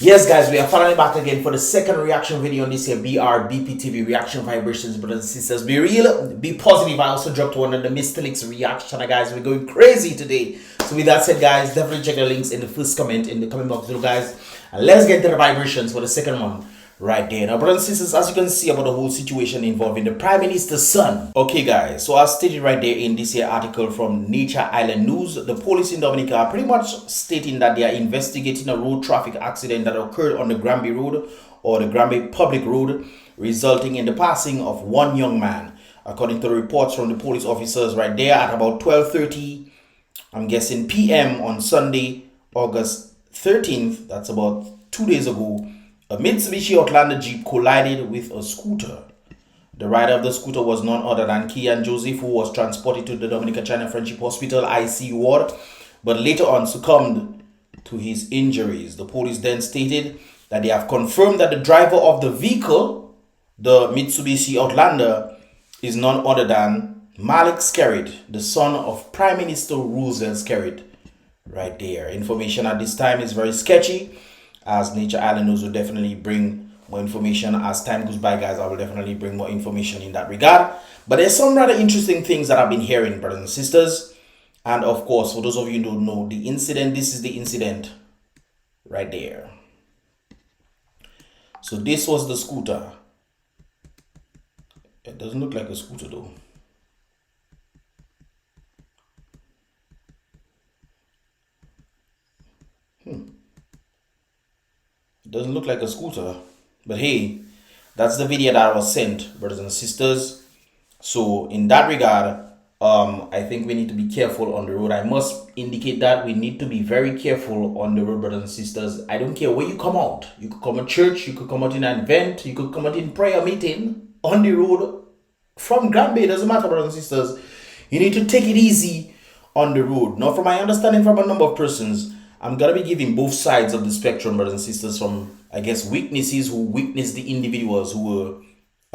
Yes, guys, we are finally back again for the second reaction video on this here BrBpTV reaction vibrations, brothers and sisters. Be real, be positive. I also dropped one of the Mr. Links reaction, guys. We're going crazy today. So with that said, guys, definitely check the links in the first comment in the comment box below, guys. And let's get to the vibrations for the second one right there. Now, brothers and sisters, as you can see about the whole situation involving the Prime Minister's son. Okay, guys, so as stated right there in this here article from Nature Island News, the police in Dominica are pretty much stating that they are investigating a road traffic accident that occurred on the Granby Road or the Granby Public Road, resulting in the passing of one young man. According to the reports from the police officers right there at about 12:30, I'm guessing PM on Sunday, August 13th, that's about 2 days ago, a Mitsubishi Outlander Jeep collided with a scooter. The rider of the scooter was none other than Kian Joseph, who was transported to the Dominica China Friendship Hospital ICU ward, but later on succumbed to his injuries. The police then stated that they have confirmed that the driver of the vehicle, the Mitsubishi Outlander, is none other than Malik SKERRIT, the son of Prime Minister Roosevelt SKERRIT. Right there. Information at this time is very sketchy, as Nature Island News will definitely bring more information as time goes by, guys. I will definitely bring more information in that regard. But there's some rather interesting things that I've been hearing, brothers and sisters. And of course, for those of you who don't know the incident, this is the incident right there. So this was the scooter. It doesn't look like a scooter though. It doesn't look like a scooter, but hey, that's the video that was sent, brothers and sisters. So in that regard, I think we need to be careful on the road. I must indicate that we need to be very careful on the road, brothers and sisters. I don't care where you come out. You could come at church, you could come out in an event, you could come out in prayer meeting on the road from Granby. It doesn't matter, brothers and sisters. You need to take it easy on the road. Now, from my understanding from a number of persons, I'm going to be giving both sides of the spectrum, brothers and sisters, from, I guess, witnesses who witnessed the individuals who were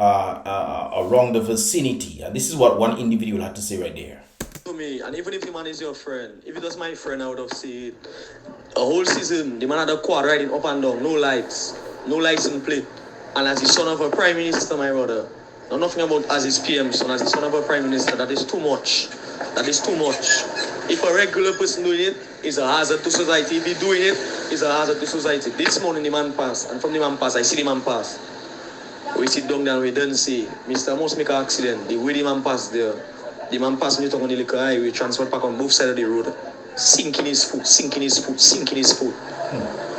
around the vicinity. And this is what one individual had to say right there. To me, and even if the man is your friend, if it was my friend, I would have seen a whole season, the man had a quad riding up and down, no lights in plate. And as the son of a prime minister, my brother, now nothing about as his PM son, as the son of a prime minister, that is too much. That is too much. If a regular person doing it, it's a hazard to society. If he doing it, it's a hazard to society. This morning the man passed, and from the man pass, I see the man pass. We sit down there and we don't see, Mr. must make an accident. The way the man passed there, the man passed me on the liquor highway, transport park on both sides of the road, sinking his foot.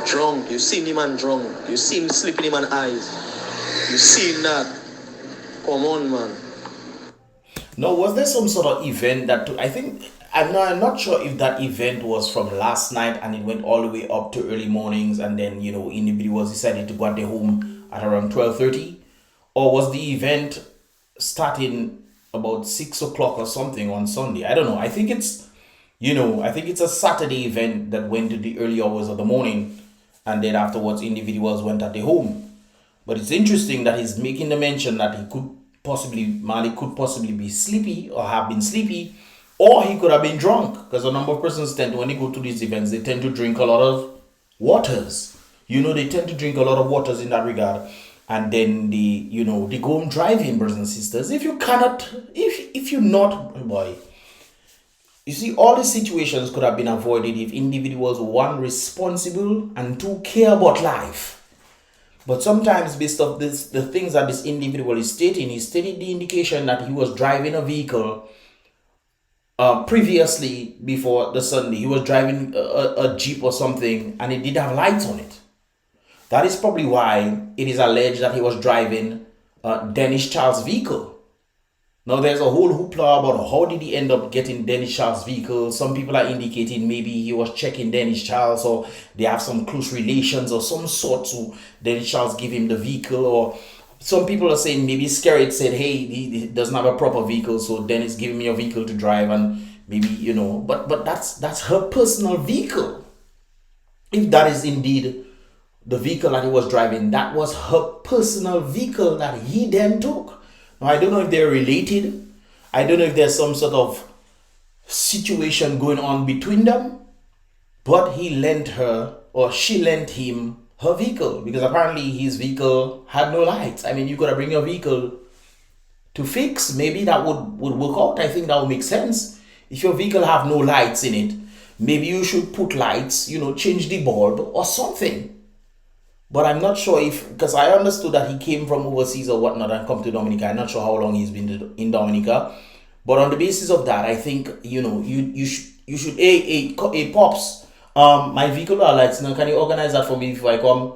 Drunk, you see the man drunk, you see him sleeping in man's eyes. You see that. Come on, man. No, was there some sort of event that I think I'm not sure if that event was from last night and it went all the way up to early mornings, and then individuals decided to go at their home at around 12:30, or was the event starting about 6 o'clock or something on Sunday? I don't know. I think it's a Saturday event that went to the early hours of the morning, and then afterwards individuals went at their home. But it's interesting that he's making the mention that Malik could possibly be sleepy or have been sleepy, or he could have been drunk, because a number of persons tend to, when they go to these events, they tend to drink a lot of waters. They tend to drink a lot of waters in that regard, and then they go and drive in, brothers and sisters. If you see, all these situations could have been avoided if individuals were, one, responsible, and two, care about life. But sometimes, based off the things that this individual is stating, he stated the indication that he was driving a vehicle previously, before the Sunday. He was driving a Jeep or something, and it did have lights on it. That is probably why it is alleged that he was driving Dennis Charles' vehicle. Now, there's a whole hoopla about how did he end up getting Dennis Charles' vehicle. Some people are indicating maybe he was checking Dennis Charles, or they have some close relations or some sort, so Dennis Charles give him the vehicle. Or some people are saying maybe SKERRIT said, hey, he doesn't have a proper vehicle, so Dennis giving me a vehicle to drive, and maybe, but that's her personal vehicle. If that is indeed the vehicle that he was driving, that was her personal vehicle that he then took. Now, I don't know if they're related. I don't know if there's some sort of situation going on between them, but he lent her, or she lent him, her vehicle, because apparently his vehicle had no lights. I mean, you gotta bring your vehicle to fix. Maybe that would work out. I think that would make sense. If your vehicle have no lights in it, maybe you should put lights, you know, change the bulb or something. But I'm not sure if, because I understood that he came from overseas or whatnot and come to Dominica. I'm not sure how long he's been in Dominica. But on the basis of that, I think, you know, you should a pops. My vehicle are lights. Now, can you organize that for me before I come?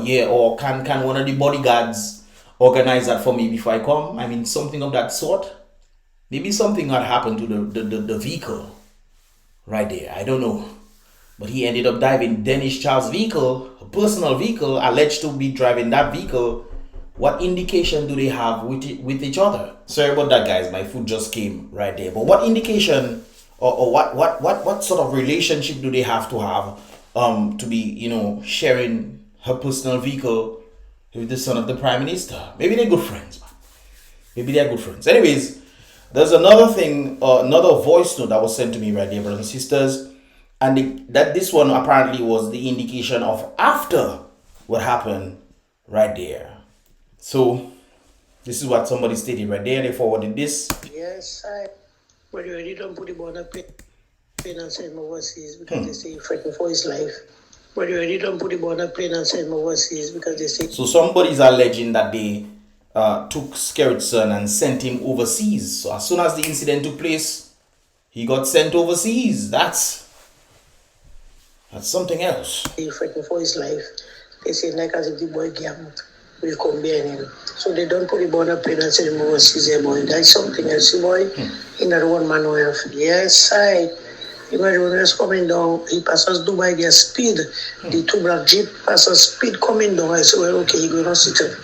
Yeah, or can one of the bodyguards organize that for me before I come? I mean, something of that sort. Maybe something had happened to the vehicle right there. I don't know. But he ended up driving Dennis Charles' vehicle, a personal vehicle, alleged to be driving that vehicle. What indication do they have with each other? Sorry about that, guys. My food just came right there. But what indication or what sort of relationship do they have to be, you know, sharing her personal vehicle with the son of the Prime Minister? Maybe they're good friends, man. Maybe they're good friends. Anyways, there's another thing, another voice note that was sent to me right there, brothers and sisters. And that this one apparently was the indication of after what happened right there. So this is what somebody stated right there. They forwarded this. Yes, but you already don't put him on a plane and send him overseas because they say he's fighting for his life. But you already don't put him on a plane and send him overseas because they say. So somebody's alleging that they took SKERRIT's son and sent him overseas. So as soon as the incident took place, he got sent overseas. That's something else. He's fighting for his life. They say like as if the boy gang will come behind him. So they don't put him on a plane and send him overseas, boy. That's something else, boy. In that one man way. Yes, I. Imagine when he was coming down, he passes Dubai, their speed. The two black jeep passes speed coming down. I say, well, okay, you're going to sit up.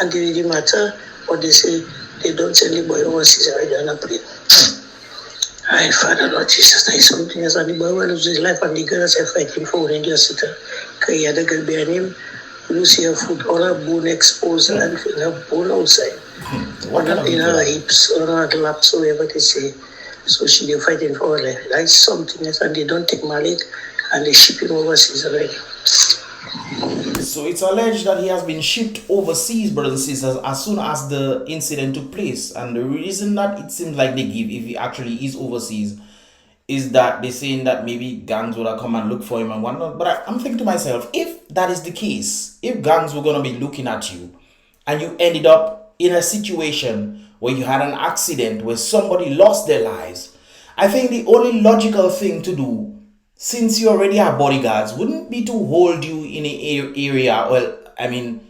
Until it didn't matter, but they say they don't send the boy overseas already on a plane. Ay, Father Lord Jesus, there is something else. And the boy will lose his life, and the girls are fighting for him in their sitter. Because he had a girl behind him. You see her foot, all her bone exposed, and her bone outside. One in her hips, or her laps, or whatever they say. So she they fighting for her life. That's something else, and they don't take Malik, and they ship him overseas already. So it's alleged that he has been shipped overseas, brothers and sisters, as soon as the incident took place. And the reason that it seems like they give, if he actually is overseas, is that they're saying that maybe gangs would have come and look for him and whatnot. But I'm thinking to myself, if that is the case, if gangs were going to be looking at you and you ended up in a situation where you had an accident where somebody lost their lives, I think the only logical thing to do, since you already have bodyguards, wouldn't be to hold you in an area, well, I mean,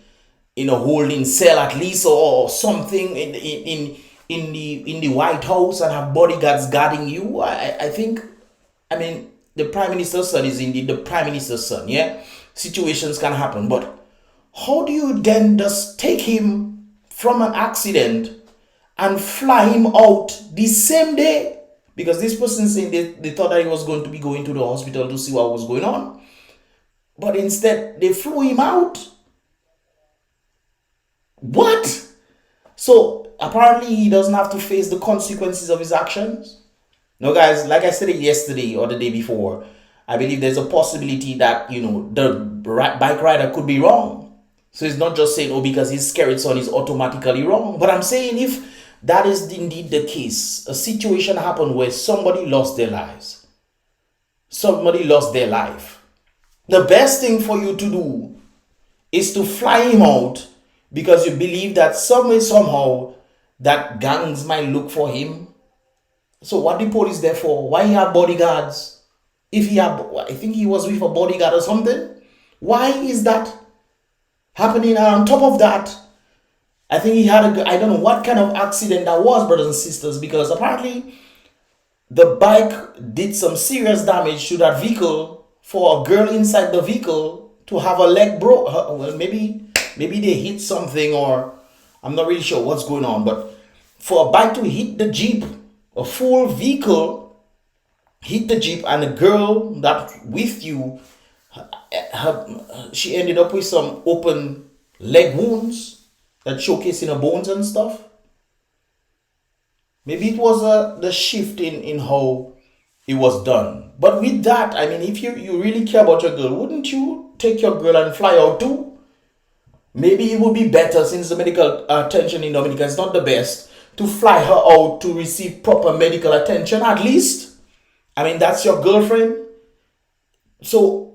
in a holding cell at least, or something in the White House, and have bodyguards guarding you. I think, I mean, the Prime Minister's son is indeed the Prime Minister's son, yeah? Situations can happen, but how do you then just take him from an accident and fly him out the same day? Because this person saying they thought that he was going to be going to the hospital to see what was going on. But instead, they flew him out. What? So, apparently he doesn't have to face the consequences of his actions. No, guys, like I said it yesterday or the day before, I believe there's a possibility that, you know, the bike rider could be wrong. So it's not just saying, oh, because his SKERRIT son is automatically wrong. But I'm saying if that is indeed the case, a situation happened where somebody lost their lives. Somebody lost their life. The best thing for you to do is to fly him out because you believe that some way, somehow, that gangs might look for him. So what the police there for? Why he have bodyguards? If he have, I think he was with a bodyguard or something. Why is that happening? And on top of that, I think he had I don't know what kind of accident that was, brothers and sisters, because apparently the bike did some serious damage to that vehicle for a girl inside the vehicle to have a leg broke. Well, maybe they hit something, or I'm not really sure what's going on, but for a bike to hit the Jeep, a full vehicle hit the Jeep, and a girl that with you, she ended up with some open leg wounds that showcasing her bones and stuff. Maybe it was the shift in how it was done. But with that, I mean, if you really care about your girl, wouldn't you take your girl and fly out too? Maybe it would be better, since the medical attention in Dominica is not the best, to fly her out to receive proper medical attention at least. I mean, that's your girlfriend. So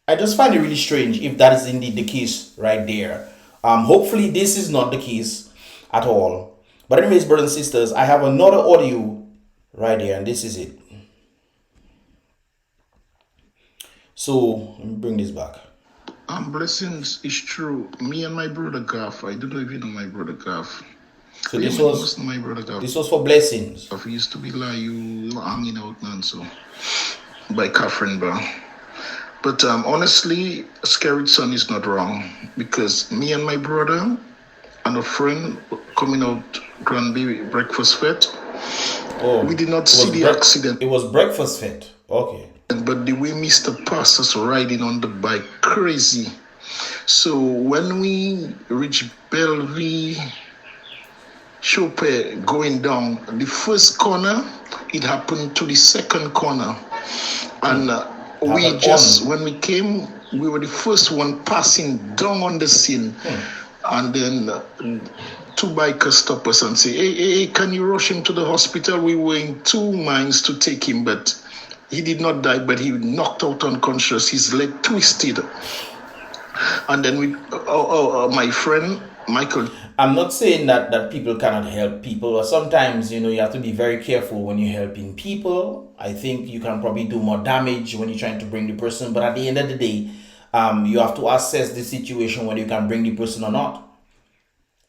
I just find it really strange if that is indeed the case right there. Hopefully this is not the case at all. But anyways, brothers and sisters, I have another audio right here, and this is it. So let me bring this back. Blessings is true. Me and my brother Gaff. I don't know if you know my brother Gaff. So this was my brother Gaff. This was for blessings. He used to be like you hanging out now, so by Catherine Bar. But honestly, SKERRIT son is not wrong, because me and my brother and a friend coming out Granby breakfast fete. Oh, we did not see the accident. It was breakfast fete. Okay. But the way Mr. Pastor's riding on the bike, crazy. So when we reached Bellevue Chope going down, the first corner, it happened to the second corner. And when we came, we were the first one passing down on the scene. And then two bikers stop us and say, hey, can you rush him to the hospital? We were in 2 minds to take him, but he did not die, but he knocked out unconscious, his leg twisted. And then my friend, Michael. I'm not saying that people cannot help people, but sometimes, you have to be very careful when you're helping people. I think you can probably do more damage when you're trying to bring the person, but at the end of the day, you have to assess the situation whether you can bring the person or not.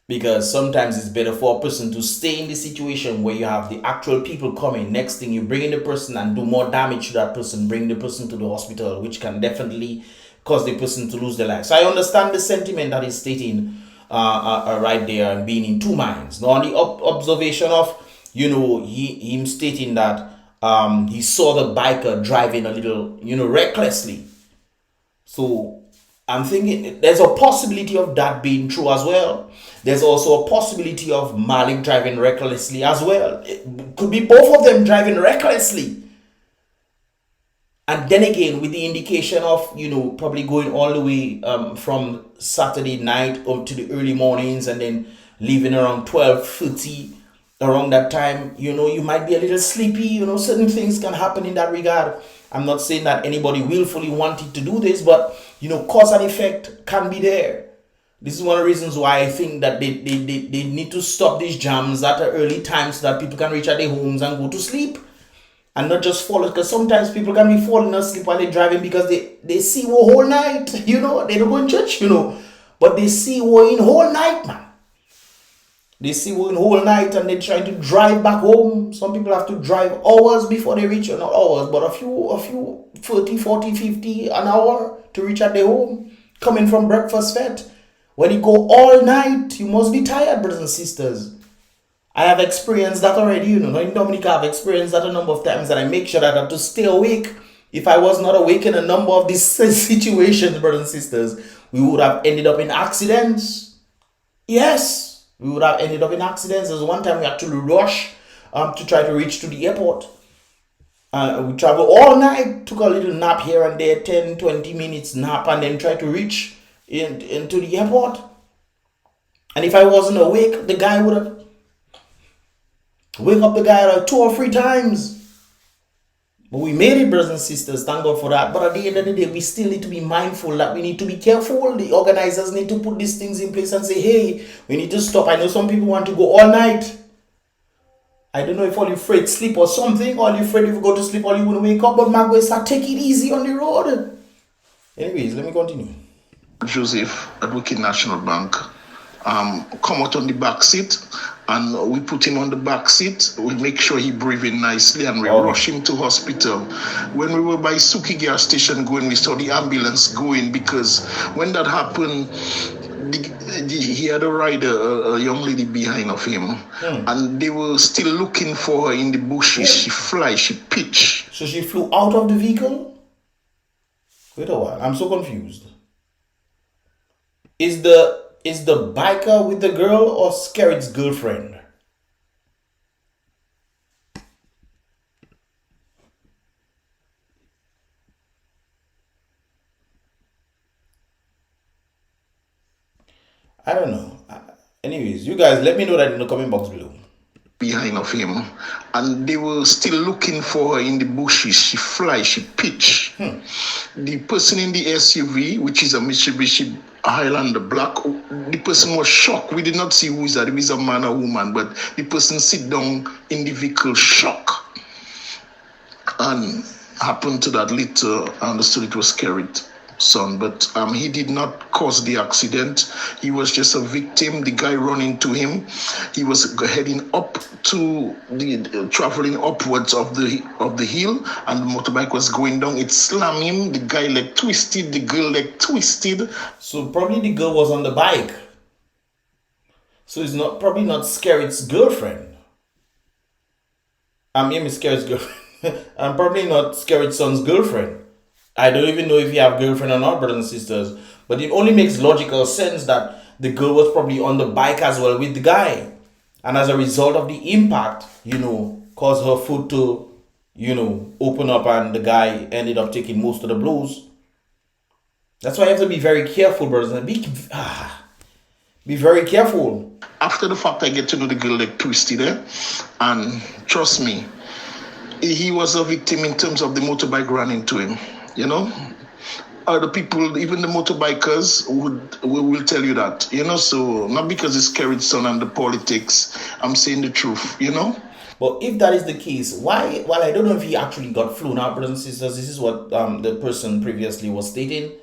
Because sometimes it's better for a person to stay in the situation where you have the actual people coming. Next thing, you bring in the person and do more damage to that person, bring the person to the hospital, which can definitely cause the person to lose their life. So I understand the sentiment that he's stating right there, and being in 2 minds. Now, on the observation of, him stating that he saw the biker driving a little, recklessly. So I'm thinking there's a possibility of that being true as well. There's also a possibility of Malik driving recklessly as well. It could be both of them driving recklessly. And then again, with the indication of, probably going all the way from Saturday night up to the early mornings, and then leaving around 12:30, around that time, you might be a little sleepy. Certain things can happen in that regard. I'm not saying that anybody willfully wanted to do this, but, cause and effect can be there. This is one of the reasons why I think that they need to stop these jams at an early time, so that people can reach at their homes and go to sleep. And not just fall, because sometimes people can be falling asleep while they're driving because they see war whole night, they don't go in church, but they see war in whole night, man. They see war in whole night, and they're trying to drive back home. Some people have to drive hours before they reach, not hours, but a few 30, 40, 50 an hour to reach at their home, coming from breakfast fete. When you go all night, you must be tired, brothers and sisters. I have experienced that already, in Dominica, I've experienced that a number of times, and I make sure that I have to stay awake. If I was not awake in a number of these situations, brothers and sisters, we would have ended up in accidents. Yes, we would have ended up in accidents. There's one time we had to rush to try to reach to the airport. We traveled all night, took a little nap here and there, 10, 20 minutes nap, and then tried to reach into the airport. And if I wasn't awake, the guy would have wake up the guy like 2 or 3 times. But we made it, brothers and sisters. Thank God for that. But at the end of the day, we still need to be mindful that we need to be careful. The organizers need to put these things in place and say, hey, we need to stop. I know some people want to go all night. I don't know if all you afraid sleep or something, or you afraid if you go to sleep or you won't wake up. But Magway, start take it easy on the road. Anyways, let me continue. Joseph at Wicked National Bank come out on the back seat, and we put him on the back seat. We make sure he breathing nicely, and we rush him to hospital. When we were by Suki gas station going, we saw the ambulance going, because when that happened, he had a rider, a young lady behind of him, and they were still looking for her in the bushes. She pitched. So she flew out of the vehicle? Wait a while, I'm so confused. Is the biker with the girl or SKERRIT's girlfriend? I don't know. Anyways, you guys let me know that in the comment box below. Behind of him, and they were still looking for her in the bushes. She fly, she pitch. The person in the SUV, which is a Mitsubishi Highlander black, the person was shocked. We did not see who is that, if it's a man or woman, but the person sit down in the vehicle shock. And happened to that little, I understood it was SKERRIT son, but he did not cause the accident. He was just a victim. The guy running to him, he was heading up to the traveling upwards of the hill, and the motorbike was going down. It slammed him. The guy leg twisted, the girl leg twisted. So probably the girl was on the bike. So it's probably not SKERRIT's girlfriend. SKERRIT's girlfriend. I'm probably not SKERRIT's son's girlfriend. I don't even know if you have girlfriend or not, brothers and sisters. But it only makes logical sense that the girl was probably on the bike as well with the guy. And as a result of the impact, caused her foot to, open up, and the guy ended up taking most of the blows. That's why you have to be very careful, brothers. And be very careful. After the fact, I get to know the girl leg twisted, and trust me, he was a victim in terms of the motorbike running into him. Other people, even the motorbikers, will tell you that. So not because it's SKERRIT's son and the politics, I'm saying the truth. But if that is the case, why? Well, I don't know if he actually got flown out, brothers and sisters. This is what the person previously was stating.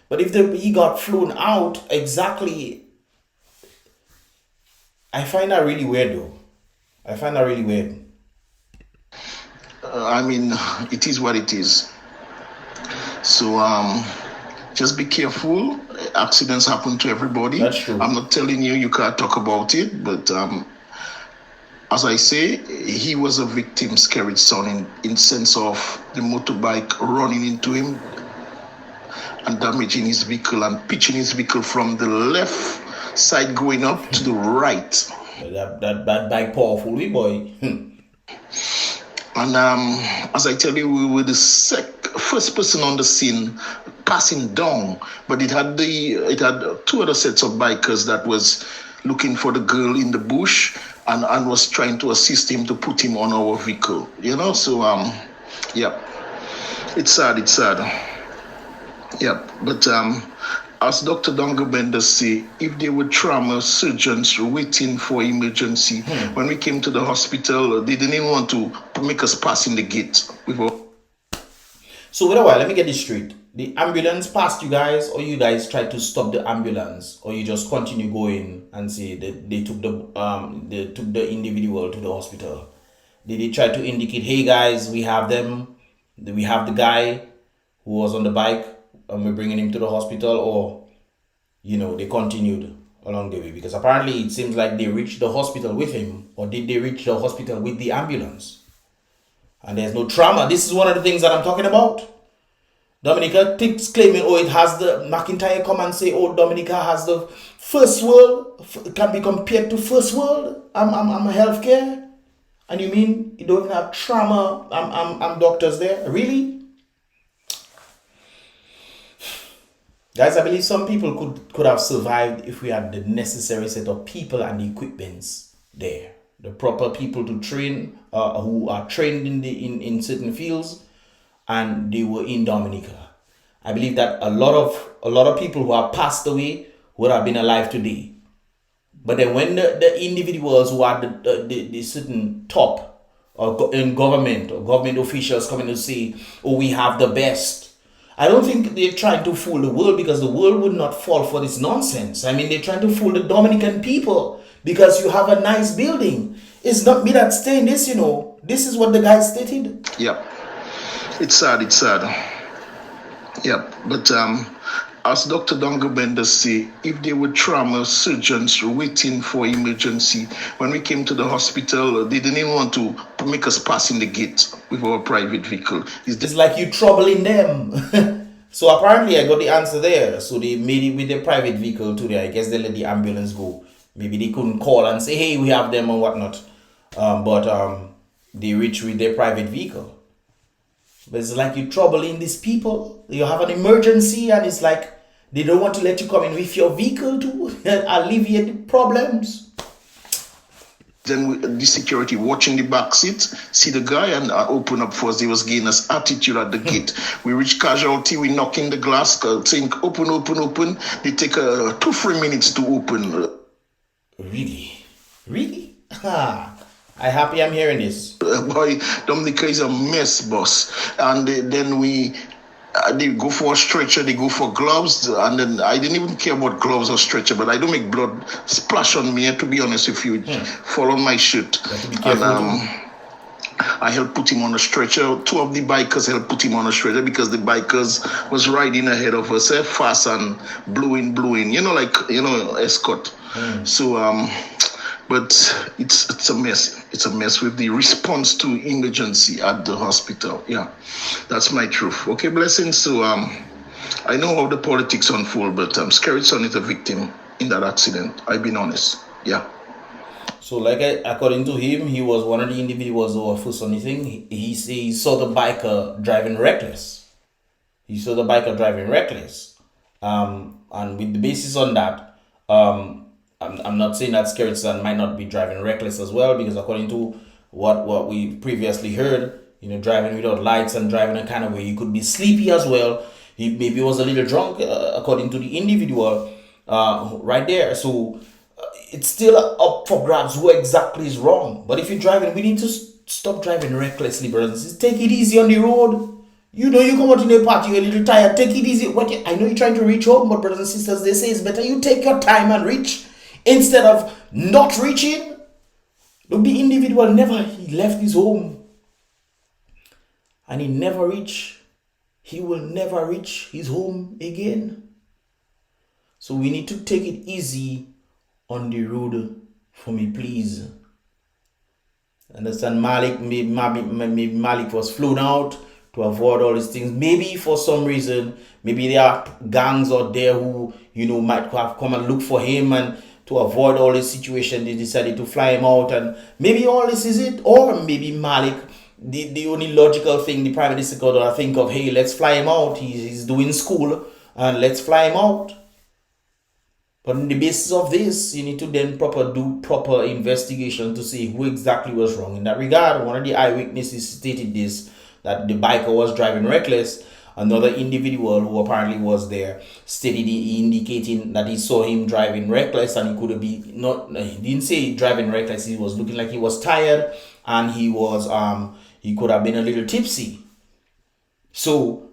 But if he got flown out, exactly, I find that really weird, though. I find that really weird. It is what it is. So just be careful. Accidents happen to everybody. That's true. I'm not telling you can't talk about it, but as I say, he was a victim, SKERRIT's son, in sense of the motorbike running into him and damaging his vehicle and pitching his vehicle from the left side going up to the right. That bike powerful, we boy. And as I tell you, we were the first person on the scene passing down, but it had two other sets of bikers that was looking for the girl in the bush and was trying to assist him to put him on our vehicle. So yeah, it's sad. Yeah, but as Dr. Dongabenda say, if they were trauma surgeons waiting for emergency, when we came to the hospital, they didn't even want to make us pass in the gate. So wait a while, let me get this straight. The ambulance passed you guys, or you guys tried to stop the ambulance, or you just continue going and say that they took the individual to the hospital? Did they try to indicate, hey guys, we have them, we have the guy who was on the bike, and we're bringing him to the hospital, or they continued along the way? Because apparently it seems like they reached the hospital with him, or did they reach the hospital with the ambulance? And there's no trauma. This is one of the things that I'm talking about. Dominica keeps claiming, it has the McIntyre come and say, Dominica has the first world, can be compared to first world. I'm a healthcare, and you mean you don't even have trauma? I'm doctors there, really? Guys, I believe some people could have survived if we had the necessary set of people and the equipments there. The proper people to train, who are trained in certain fields, and they were in Dominica. I believe that a lot of people who have passed away would have been alive today. But then when the individuals who are the certain top or in government or government officials coming to say, we have the best, I don't think they're trying to fool the world, because the world would not fall for this nonsense. They're trying to fool the Dominican people because you have a nice building. It's not me that's saying this, This is what the guy stated. Yeah. It's sad. Yeah. But as Dr. Dongabenda say, if they were trauma surgeons waiting for emergency, when we came to the hospital, they didn't even want to make us pass in the gate with our private vehicle. It's like you troubling them. So apparently I got the answer there. So they made it with their private vehicle today. I guess they let the ambulance go. Maybe they couldn't call and say, hey, we have them and whatnot. But they reached with their private vehicle. But it's like you're troubling these people. You have an emergency, and it's like They don't want to let you come in with your vehicle to alleviate the problems. Then the security watching the back seat, see the guy and open up for us. They was getting us attitude at the gate. We reach casualty, we knock in the glass, saying open, open, open. They take 2-3 minutes to open. Really? Really? I happy I'm hearing this. Boy, Dominica is a mess, boss. And then they go for a stretcher, they go for gloves, and then I didn't even care about gloves or stretcher, but I don't make blood splash on me, to be honest with you. Fall on my shirt. And I helped put him on a stretcher. 2 of the bikers helped put him on a stretcher because the bikers was riding ahead of us, fast and blowing, escort. So, but it's a mess. It's a mess with the response to emergency at the hospital. Yeah, that's my truth. Okay, blessings. So I know how the politics unfold, but SKERRIT's son is a victim in that accident. I've been honest. Yeah. So, according to him, he was one of the individuals who were first on the thing. He saw the biker driving reckless. And with the basis on that, I'm not saying that SKERRIT's son might not be driving reckless as well, because according to what we previously heard, driving without lights and driving a kind of way, you could be sleepy as well. He maybe was a little drunk, according to the individual right there. So it's still up for grabs who exactly is wrong. But if you're driving, we need to stop driving recklessly, brothers and sisters. Take it easy on the road. You come out in a party, you're a little tired. Take it easy. I know you're trying to reach home, but brothers and sisters, they say it's better you take your time and reach instead of not reaching. Look, the individual he left his home and he never reached. He will never reach his home again. So we need to take it easy on the road for me, please. Understand, maybe Malik was flown out to avoid all these things. Maybe for some reason, maybe there are gangs out there who, might have come and look for him, and to avoid all this situation, they decided to fly him out, and maybe all this is it. Or maybe Malik, the only logical thing the prime minister could think of, hey, let's fly him out. He's doing school, and let's fly him out. But on the basis of this, you need to then do proper investigation to see who exactly was wrong. In that regard, one of the eyewitnesses stated this, that the biker was driving reckless. Another individual who apparently was there stated, indicating that he saw him driving reckless, and he could be he didn't say driving reckless, he was looking like he was tired, and he could have been a little tipsy. So,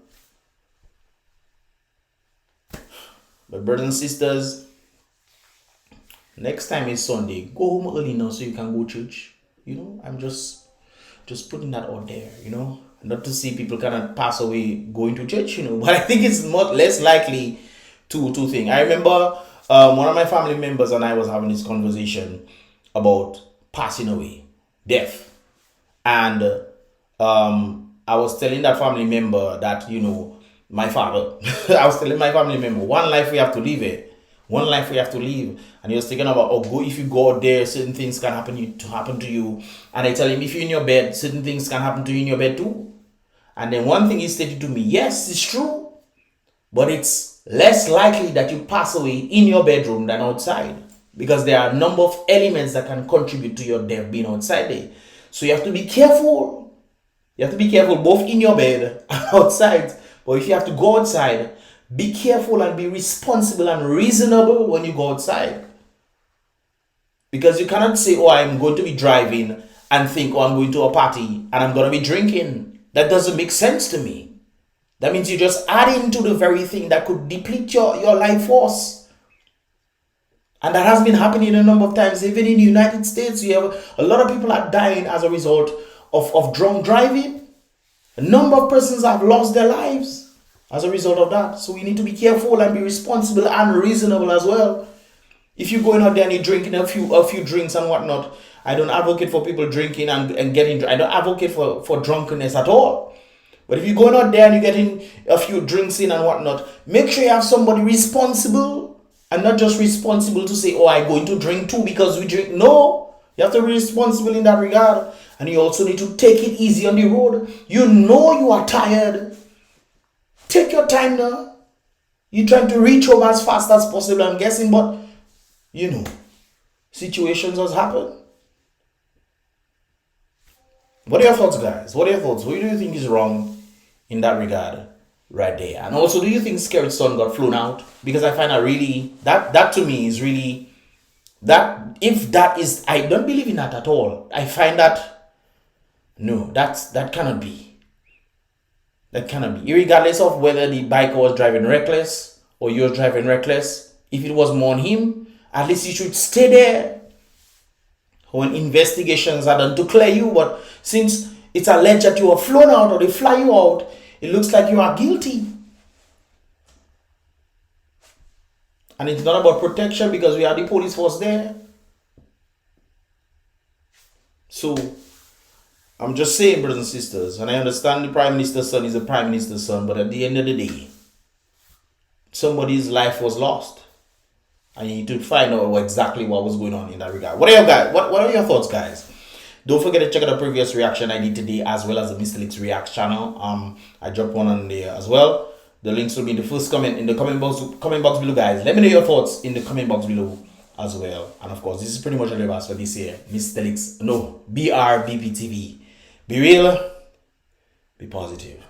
but brothers and sisters, next time is Sunday, go home early now so you can go to church. I'm just putting that out there, not to see people kind of pass away going to church, but I think it's less likely to thing. I remember one of my family members and I was having this conversation about passing away, death. And I was telling that family member that, my father, I was telling my family member, one life we have to live it. One life we have to live. And he was thinking about, if you go out there, certain things can happen to you. And I tell him, if you're in your bed, certain things can happen to you in your bed too. And then one thing he stated to me, yes, it's true, but it's less likely that you pass away in your bedroom than outside, because there are a number of elements that can contribute to your death being outside there. So you have to be careful. You have to be careful both in your bed and outside. But if you have to go outside, be careful and be responsible and reasonable when you go outside. Because you cannot say, I'm going to be driving and think, I'm going to a party and I'm going to be drinking. That doesn't make sense to me. That means you're just adding to the very thing that could deplete your life force. And that has been happening a number of times. Even in the United States, you have a lot of people are dying as a result of drunk driving. A number of persons have lost their lives as a result of that. So we need to be careful and be responsible and reasonable as well. If you're going out there and you're drinking a few drinks and whatnot, I don't advocate for people drinking and getting. I don't advocate for drunkenness at all. But if you're going out there and you're getting a few drinks in and whatnot, make sure you have somebody responsible, and not just responsible to say, I'm going to drink too because we drink. No, you have to be responsible in that regard. And you also need to take it easy on the road. You are tired. Take your time now. You trying to reach home as fast as possible, I'm guessing, but you know, situations has happened. What are your thoughts, guys? What are your thoughts? What do you think is wrong in that regard right there? And also, do you think SKERRIT's son got flown out? Because I find that really, that to me is really, that if that is, I don't believe in that at all. I find that, no, that cannot be. That cannot be. Regardless of whether the biker was driving reckless or you're driving reckless, if it was more on him, at least you should stay there when investigations are done to clear you. But since it's alleged that you were flown out or they fly you out, it looks like you are guilty. And it's not about protection because we have the police force there. So I'm just saying, brothers and sisters, and I understand the Prime Minister's son is a Prime Minister's son, but at the end of the day, somebody's life was lost. And you need to find out exactly what was going on in that regard. What are your thoughts, guys? Don't forget to check out the previous reaction I did today, as well as the Mr. Leaks Reacts channel. I dropped one on there as well. The links will be in the first comment in the comment box below, guys. Let me know your thoughts in the comment box below as well. And of course, this is pretty much all the best for this year. Mr. Leaks, no, BrBpTV. Be real, be positive.